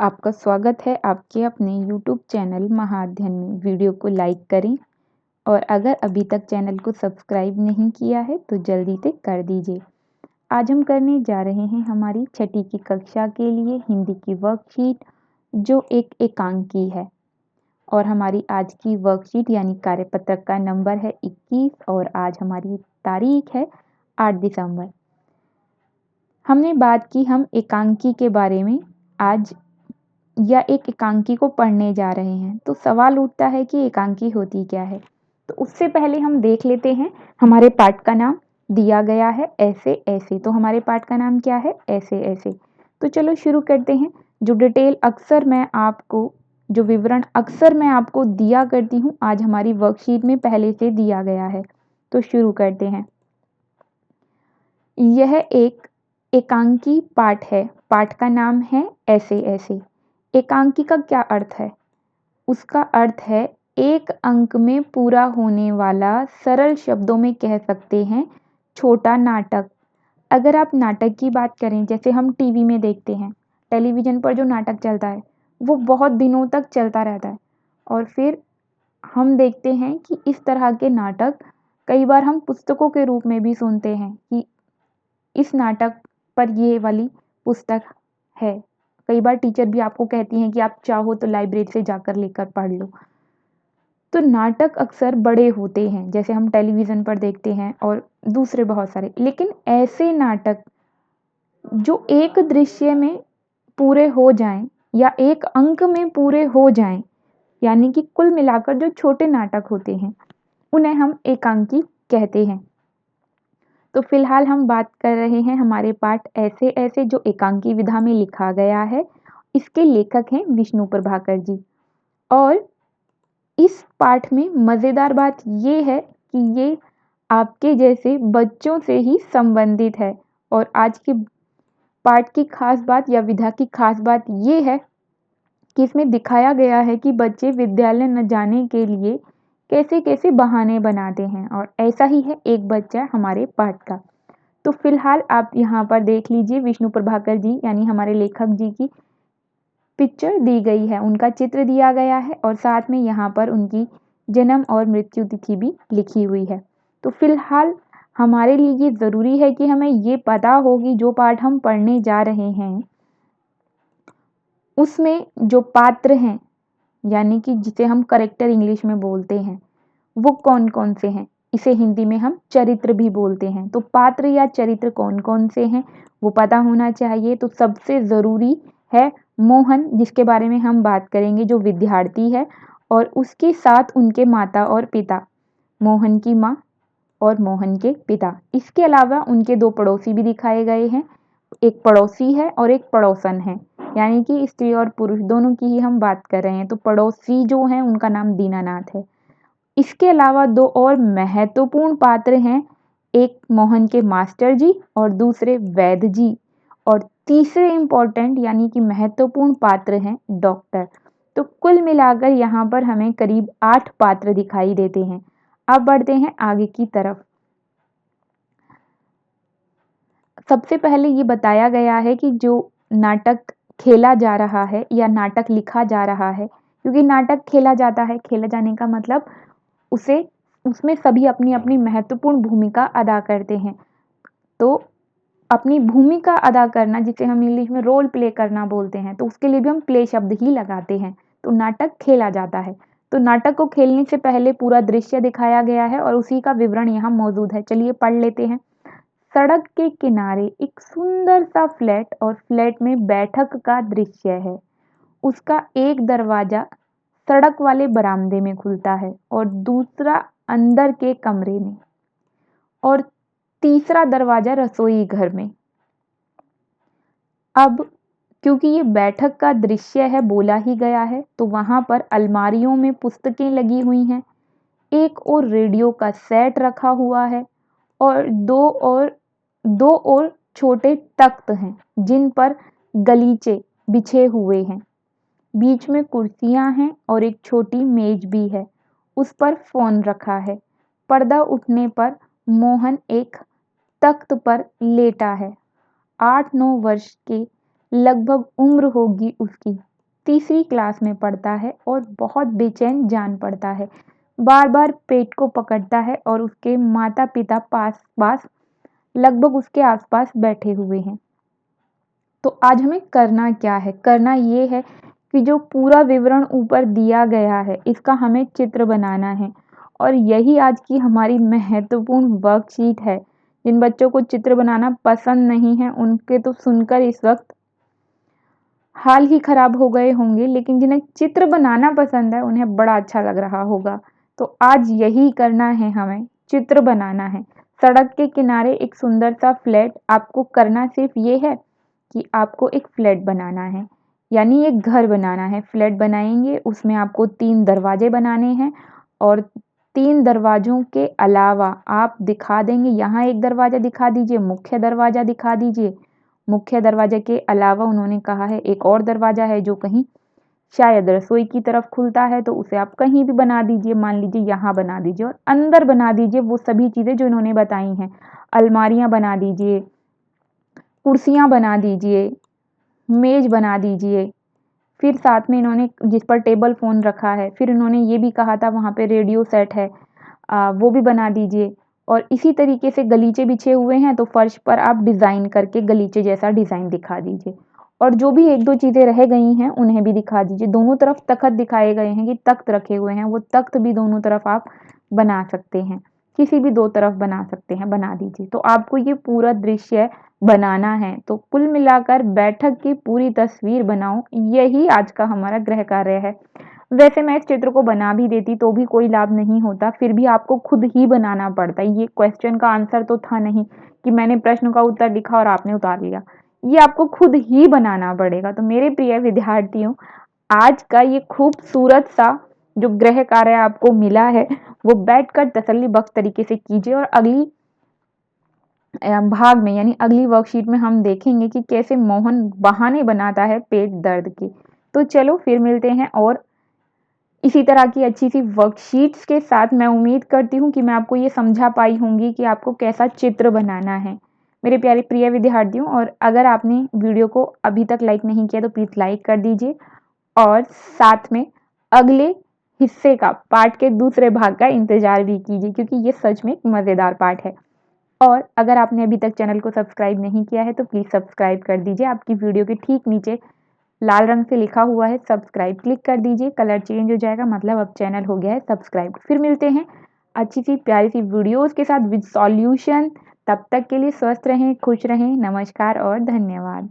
आपका स्वागत है आपके अपने YouTube चैनल महाअध्ययन में। वीडियो को लाइक करें और अगर अभी तक चैनल को सब्सक्राइब नहीं किया है तो जल्दी से कर दीजिए। आज हम करने जा रहे हैं हमारी छठी की कक्षा के लिए हिंदी की वर्कशीट जो एक एकांकी है और हमारी आज की वर्कशीट यानी कार्यपत्रक का नंबर है 21 और आज हमारी तारीख है 8 दिसंबर। हमने बात की हम एकांकी के बारे में आज या एक एकांकी को पढ़ने जा रहे हैं, तो सवाल उठता है कि एकांकी होती क्या है। तो उससे पहले हम देख लेते हैं हमारे पाठ का नाम दिया गया है ऐसे ऐसे। तो हमारे पाठ का नाम क्या है? ऐसे ऐसे। तो चलो शुरू करते हैं। जो डिटेल अक्सर मैं आपको जो विवरण अक्सर मैं आपको दिया करती हूँ आज हमारी वर्कशीट में पहले से दिया गया है। तो शुरू करते हैं। यह एक एकांकी पाठ है। पाठ का नाम है ऐसे ऐसे। एकांकी का क्या अर्थ है? उसका अर्थ है एक अंक में पूरा होने वाला, सरल शब्दों में कह सकते हैं छोटा नाटक। अगर आप नाटक की बात करें, जैसे हम टीवी में देखते हैं, टेलीविज़न पर जो नाटक चलता है वो बहुत दिनों तक चलता रहता है और फिर हम देखते हैं कि इस तरह के नाटक कई बार हम पुस्तकों के रूप में भी सुनते हैं कि इस नाटक पर ये वाली पुस्तक है। कई बार टीचर भी आपको कहती हैं कि आप चाहो तो लाइब्रेरी से जाकर लेकर पढ़ लो। तो नाटक अक्सर बड़े होते हैं, जैसे हम टेलीविज़न पर देखते हैं और दूसरे बहुत सारे। लेकिन ऐसे नाटक जो एक दृश्य में पूरे हो जाएं या एक अंक में पूरे हो जाएं, यानी कि कुल मिलाकर जो छोटे नाटक होते हैं, उन्हें हम एकांकी कहते हैं। तो फिलहाल हम बात कर रहे हैं हमारे पाठ ऐसे ऐसे जो एकांकी विधा में लिखा गया है। इसके लेखक हैं विष्णु प्रभाकर जी और इस पाठ में मज़ेदार बात ये है कि ये आपके जैसे बच्चों से ही संबंधित है और आज के पाठ की खास बात या विधा की खास बात ये है कि इसमें दिखाया गया है कि बच्चे विद्यालय न जाने के लिए कैसे कैसे बहाने बनाते हैं और ऐसा ही है एक बच्चा हमारे पाठ का। तो फिलहाल आप यहाँ पर देख लीजिए विष्णु प्रभाकर जी यानी हमारे लेखक जी की पिक्चर दी गई है, उनका चित्र दिया गया है और साथ में यहाँ पर उनकी जन्म और मृत्यु तिथि भी लिखी हुई है। तो फिलहाल हमारे लिए ये ज़रूरी है कि हमें ये पता हो कि जो पाठ हम पढ़ने जा रहे हैं उसमें जो पात्र हैं यानी कि जिसे हम करेक्टर इंग्लिश में बोलते हैं वो कौन कौन से हैं। इसे हिंदी में हम चरित्र भी बोलते हैं। तो पात्र या चरित्र कौन कौन से हैं वो पता होना चाहिए। तो सबसे ज़रूरी है मोहन, जिसके बारे में हम बात करेंगे, जो विद्यार्थी है और उसके साथ उनके माता और पिता, मोहन की माँ और मोहन के पिता। इसके अलावा उनके दो पड़ोसी भी दिखाए गए हैं, एक पड़ोसी है और एक पड़ोसन है, यानी कि स्त्री और पुरुष दोनों की ही हम बात कर रहे हैं। तो पड़ोसी जो हैं उनका नाम दीनानाथ है। इसके अलावा दो और महत्वपूर्ण पात्र हैं, एक मोहन के मास्टर जी और दूसरे वैद्य जी और तीसरे इम्पोर्टेंट यानी कि महत्वपूर्ण पात्र हैं डॉक्टर। तो कुल मिलाकर यहाँ पर हमें करीब 8 पात्र दिखाई देते हैं। अब बढ़ते हैं आगे की तरफ। सबसे पहले ये बताया गया है कि जो नाटक खेला जा रहा है या नाटक लिखा जा रहा है, क्योंकि नाटक खेला जाता है, खेला जाने का मतलब उसे उसमें सभी अपनी अपनी महत्वपूर्ण भूमिका अदा करते हैं। तो अपनी भूमिका अदा करना, जिसे हम इंग्लिश में रोल प्ले करना बोलते हैं, तो उसके लिए भी हम प्ले शब्द ही लगाते हैं। तो नाटक खेला जाता है। तो नाटक को खेलने से पहले पूरा दृश्य दिखाया गया है और उसी का विवरण यहाँ मौजूद है। चलिए पढ़ लेते हैं। सड़क के किनारे एक सुंदर सा फ्लैट और फ्लैट में बैठक का दृश्य है। उसका एक दरवाजा सड़क वाले बरामदे में खुलता है और दूसरा अंदर के कमरे में और तीसरा दरवाजा रसोई घर में। अब क्योंकि ये बैठक का दृश्य है, बोला ही गया है, तो वहां पर अलमारियों में पुस्तकें लगी हुई हैं, एक और रेडियो का सेट रखा हुआ है और दो और छोटे तख्त हैं जिन पर गलीचे बिछे हुए हैं। बीच में कुर्सियां हैं और एक छोटी मेज भी है, उस पर फोन रखा है। पर्दा उठने पर मोहन एक तख्त पर लेटा है। 8-9 वर्ष के लगभग उम्र होगी उसकी। तीसरी क्लास में पढ़ता है और बहुत बेचैन जान पड़ता है। बार बार पेट को पकड़ता है और उसके माता पिता पास पास लगभग उसके आसपास बैठे हुए हैं। तो आज हमें करना क्या है? करना ये है कि जो पूरा विवरण ऊपर दिया गया है इसका हमें चित्र बनाना है और यही आज की हमारी महत्वपूर्ण वर्कशीट है। जिन बच्चों को चित्र बनाना पसंद नहीं है उनके तो सुनकर इस वक्त हाल ही खराब हो गए होंगे, लेकिन जिन्हें चित्र बनाना पसंद है उन्हें बड़ा अच्छा लग रहा होगा। तो आज यही करना है, हमें चित्र बनाना है। सड़क के किनारे एक सुंदर सा फ्लैट, आपको करना सिर्फ ये है कि आपको एक फ्लैट बनाना है, यानी एक घर बनाना है। फ्लैट बनाएंगे, उसमें आपको 3 दरवाजे बनाने हैं और 3 दरवाजों के अलावा आप दिखा देंगे, यहाँ एक दरवाज़ा दिखा दीजिए, मुख्य दरवाज़ा दिखा दीजिए। मुख्य दरवाजे के अलावा उन्होंने कहा है एक और दरवाज़ा है जो कहीं शायद रसोई की तरफ खुलता है, तो उसे आप कहीं भी बना दीजिए, मान लीजिए यहाँ बना दीजिए और अंदर बना दीजिए वो सभी चीज़ें जो इन्होंने बताई हैं। अलमारियाँ बना दीजिए, कुर्सियाँ बना दीजिए, मेज़ बना दीजिए। फिर साथ में इन्होंने जिस पर टेबल फ़ोन रखा है, फिर इन्होंने ये भी कहा था वहाँ पे रेडियो सेट है, वो भी बना दीजिए। और इसी तरीके से गलीचे बिछे हुए हैं तो फर्श पर आप डिज़ाइन करके गलीचे जैसा डिज़ाइन दिखा दीजिए। और जो भी 1-2 चीज़ें रह गई हैं उन्हें भी दिखा दीजिए। दोनों तरफ तख़्त दिखाए गए हैं कि तख़्त रखे हुए हैं, वो तख़्त भी दोनों तरफ आप बना सकते हैं। किसी भी 2 तरफ बना सकते हैं, बना दीजिए। तो आपको ये पूरा दृश्य बनाना है। तो कुल मिलाकर बैठक की पूरी तस्वीर बनाओ, यही आज का हमारा गृह कार्य है। वैसे मैं इस चित्र को बना भी देती तो भी कोई लाभ नहीं होता, फिर भी आपको खुद ही बनाना पड़ता है। ये क्वेश्चन का आंसर तो था नहीं कि मैंने प्रश्न का उत्तर लिखा और आपने उतार लिया। ये आपको खुद ही बनाना पड़ेगा। तो मेरे प्रिय विद्यार्थियों, आज का ये खूबसूरत सा जो गृह कार्य आपको मिला है, वो बैठकर तसल्ली बख्श तरीके से कीजिए और अगली भाग में यानी अगली वर्कशीट में हम देखेंगे कि कैसे मोहन बहाने बनाता है पेट दर्द के। तो चलो फिर मिलते हैं और इसी तरह की अच्छी सी वर्कशीट्स के साथ। मैं उम्मीद करती हूँ कि मैं आपको ये समझा पाई होंगी कि आपको कैसा चित्र बनाना है मेरे प्यारे प्रिय विद्यार्थियों। और अगर आपने वीडियो को अभी तक लाइक नहीं किया तो प्लीज़ लाइक कर दीजिए और साथ में अगले हिस्से का पार्ट के दूसरे भाग का इंतज़ार भी कीजिए, क्योंकि ये सच में एक मज़ेदार पार्ट है। और अगर आपने अभी तक चैनल को सब्सक्राइब नहीं किया है तो प्लीज़ सब्सक्राइब कर दीजिए। आपकी वीडियो के ठीक नीचे लाल रंग से लिखा हुआ है सब्सक्राइब, क्लिक कर दीजिए, कलर चेंज हो जाएगा, मतलब अब चैनल हो गया है सब्सक्राइब। फिर मिलते हैं अच्छी सी प्यारी सी वीडियोस के साथ विद सॉल्यूशन। तब तक के लिए स्वस्थ रहें, खुश रहें, नमस्कार और धन्यवाद।